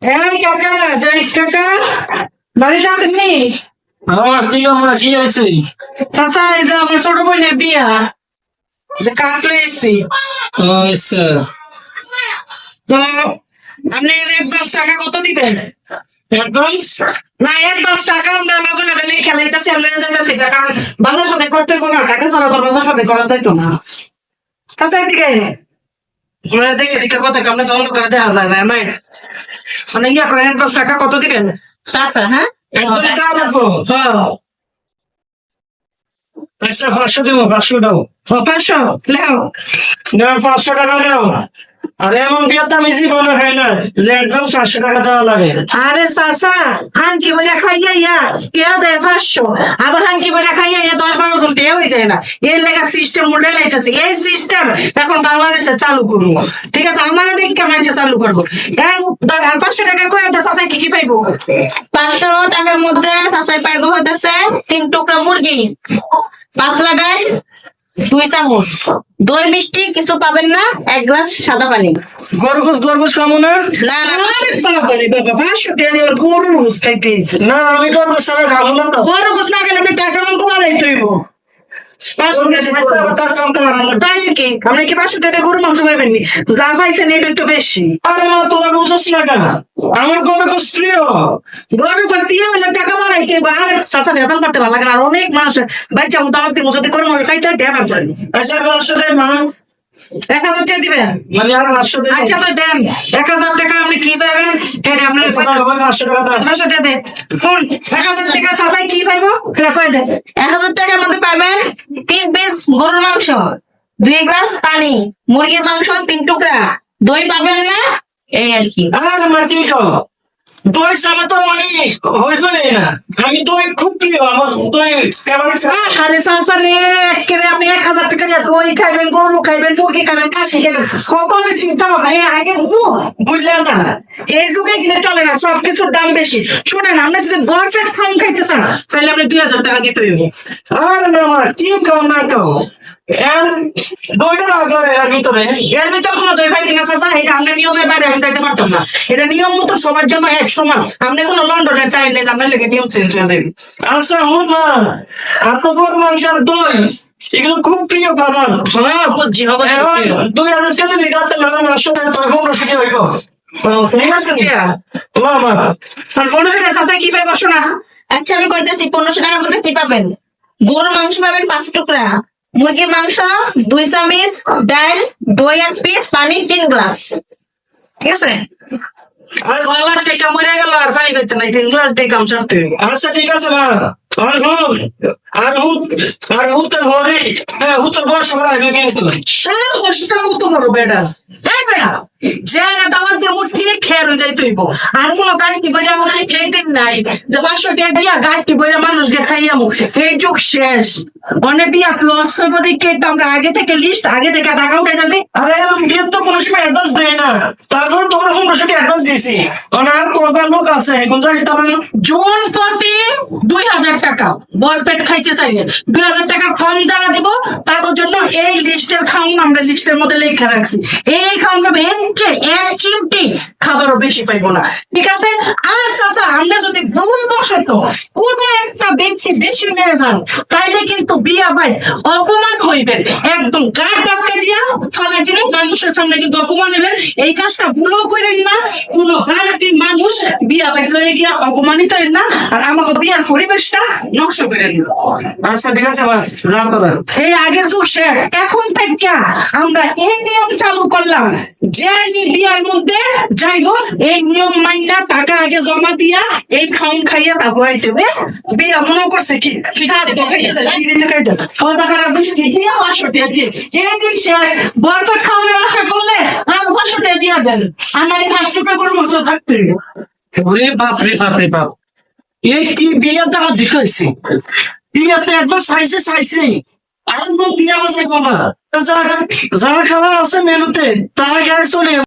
এই কাকা, জয় কাকা, বাড়িতে আছেন নি? আমার কি আমরা কি হয়েছে? চাচা, এই যে আমার ছোট বোনের বিয়া, কাকলে এসছি। আচ্ছা, তো আপনি অ্যাডভান্স টাকা কত দিবেন? অ্যাডভান্স না, অ্যাডভান্স টাকা আমরা লগে লগে নিয়ে খেলাইতেছি, আমরা যাইতেছি, কারণ বাজার সাথে করতে কোনো টাকা ছাড়া তো বাজার সাথে করা যাইতো না। চাচা এদিকে আমরা দেখে এদিকে কথা কামনে তো অন্য করে দেখা যায় না, আমি মানে ইয়া করেন, অ্যাডভান্স টাকা কত দিবেন? চাচা, হ্যাঁ একদম টাকা রাখবো। হ্যাঁ, আচ্ছা 500 দেবো, 500 দাও। 500 লেও। না 500 টাকা দাও। আরে এমন বিয়ের দাম জীবনে হয় না যে অ্যাডভান্স 500 টাকা দেওয়া লাগে। আরে চাচা, হানকি বইরা খাইয়া ইয়া টেয়া দেয় 500, আবার হানকি বইরা খাইয়া ইয়া 10-12 জন টেয়া হয়ে যায় না। এর লেগা সিস্টেম মডেল আইতাছে, এই সিস্টেম এখন বাংলাদেশে চালু করবো। ঠিক আছে, আমাদের দিক কেমন চালু করবো? আর 500 টাকা কয়ে দেয়, চাচা কি কি পাইবো? 500 টাকার মধ্যে চাচাই পাইব হইতেছে 3 টুকরা মুরগি, পাতলা ডাল, 2 চামচ, দই মিষ্টি কিছু পাবেন না, 1 গ্লাস সাদা পানি। গরগোশ খাবো না। না না, আরে বাবা রে বাবা, 500 টাকা দিয়ে আবার গরুর গোস খাইতে হইছে। না আমি গরগোশ ছাড়া খাবো না তো। গরুর গোস না খেলে আমি টাকা অঙ্ক বাড়াইতে হইব। 500 টাকা তাই নাকি? আপনি কি 500 টাকা গরুর মাংস পাইবেন নি? যা পাইছেন এটা একটু বেশি। আরে না তোরা বুঝছিস না কেন? আমার গরগোশ প্রিয়। গরুর গোস দিয়ে হলে টাকা বাড়াইতে হইব। আর সাথে বেতন করতে ভালো লাগে না। আর অনেক মানুষ বাচ্চা মতো আমার দিন যদি গরুর মাংস খাইতে হয়, টাকা পাবেন। আচ্ছা 500 দে মা। 1000 টাকা দিবেন? মানে আর 500 দে। আচ্ছা তো দেন, 1000 টাকা আপনি কি পাবেন? এটা আপনার 500 টাকা দাও। 500 টাকা দেন। কোন 1000 টাকা চাচাই কি পাইবো? এটা কয় দেন। 1000 টাকার মধ্যে পাবেন 3 পিস গরুর মাংস, 2 গ্লাস পানি, মুরগির মাংস 3 টুকরা, দই পাবেন না, এই আর কি। আর মাটি খাও। দই ছাড়া তো মানে হইবে না। আমি দই খুব প্রিয়, আমার দই ফেভারিট। আরে চাচা রে, একেবারে আপনি 1000 টাকা দিয়ে দই খাইবেন, গরু খাইবেন, মুরগি খাইবেন, খাসি খাইবেন, কত চিন্তা হবে আগে বুঝলেন না? এই যুগে কিনে চলে না, সবকিছুর দাম বেশি। শুনেন, আপনি যদি বরফেট খাওয়ান খাইতে চান, তাহলে আপনি 2000 টাকা দিতে হইবে। আর না মা কি খাও না খাও। আর দইটা রাখো এর ভিতরে। এর ভিতর কোনো দই পাইছি না চাচা, এটা আমাদের নিয়মের বাইরে আমি যাইতে পারতাম না। এটা নিয়ম মতো সবার জন্য এক সমান। আপনি কোনো লন্ডনের টাইম নেই, আপনার লেগে নিয়ম চেঞ্জ হয়ে যাবে। আচ্ছা হুন মা, আপনার গরু মাংস আর দই এগুলো খুব প্রিয় খাবার। হ্যাঁ বুঝছি, হবে। এখন 2000 টাকা দিয়ে রাখতে লাগবে, 500 টাকা তোর 1500 টাকা হইব। ঠিক আছে দিয়া। মা মা আর 15 টাকা চাচা কি পাইবো শোনা? আচ্ছা আমি কইতাছি 1500 টাকার মধ্যে কি পাবেন? গরুর মাংস পাবেন 5 টুকরা, মুরগির মাংস 2 চামচ, ডাল, দই 1 পিস, পানি 3 গ্লাস। ঠিক আছে? আর গলার টেকা মরে গেল, আর পানি খাইতে নাই, 3 গ্লাস দিয়ে কাম সারতে হইব। আচ্ছা ঠিক আছে মা। আর হুন আর হুতের হরি, হ্যাঁ হুতের বয়স আমরা আগে কিন্তু। সাহসটা কত বড় বেটা! এই বেটা, যে দাওয়াত দিয়ে মুঠি খেয়ে রয়ে যাইতে হইব। আর কোনো গাড়ি বইরা খেয়ে দিন নাই যে 500 টাকা দিয়া গাড়ি বইরা মানুষকে খাইয়ামু, এই যুগ শেষ। অনেক বিয়া লস হইব দেখে তো আমরা আগে থেকে লিস্ট, আগে থেকে টাকা উঠে যাচ্ছি। আরে বিয়ের তো কোনো সময় অ্যাডভান্স দেয় না, তারপর তোর 1500 টাকা অ্যাডভান্স দিয়েছি। আর কোন লোক আছে কোন জায়গায় তোমার জুন প্রতি 2000 টাকা বরপেট খাইতে চাইলে 2000 টাকা কম দ্বারা দিব। তার জন্য এই লিস্টের খাউন আমরা লিস্টের মধ্যে লেখা রাখছি। এই খাউন পাবে এক চিমটি, খাবারও বেশি পাইবো না। ঠিক আছে? আর চাচা, আমরা যদি ভুল বসত কোন একটা ব্যক্তি বেশি নিয়ে যান, তাইলে কিন্তু বিয়া ভাই অপমান হইবেন। একদম গায়ে ধাক্কা দিয়া ফলাই দিবেন, মানুষের সামনে কিন্তু অপমান হইবেন। এই কাজটা ভুলও করেন না। কোন ভাড়াটি মানুষ বিয়া ভাই লয়ে গিয়া অপমানিত হইন না, আর আমাকে বিয়ার পরিবেশটা নষ্ট করেন না। আচ্ছা ঠিক আছে মা, যা তোরা। এই আগের যুগ শেষ, এখন থেকে আমরা এই নিয়ম চালু করলাম যে বিয়ার মধ্যে যাইব, এই নিয়ম মাইনা টাকা আগে জমা দিয়া এই খাউন খাইয়া তারপর আইতেবে। বিয়া মনে করছে কি বরকট খাওয়ানোর আশা করলে আর 500 টাকা দিয়া দেন, আর নাহলে 5 টাকা করে মতো থাকতে হইব। ওরে বাপ রে বাপ রে বাপ, এই কি বিয়ে দ্বারা দিতেছি। বিয়েতে একবার চাইছে আর বিয়ে বাজাই বাবা, যা খাবার আছে মেনুতে তা গায়ে চলে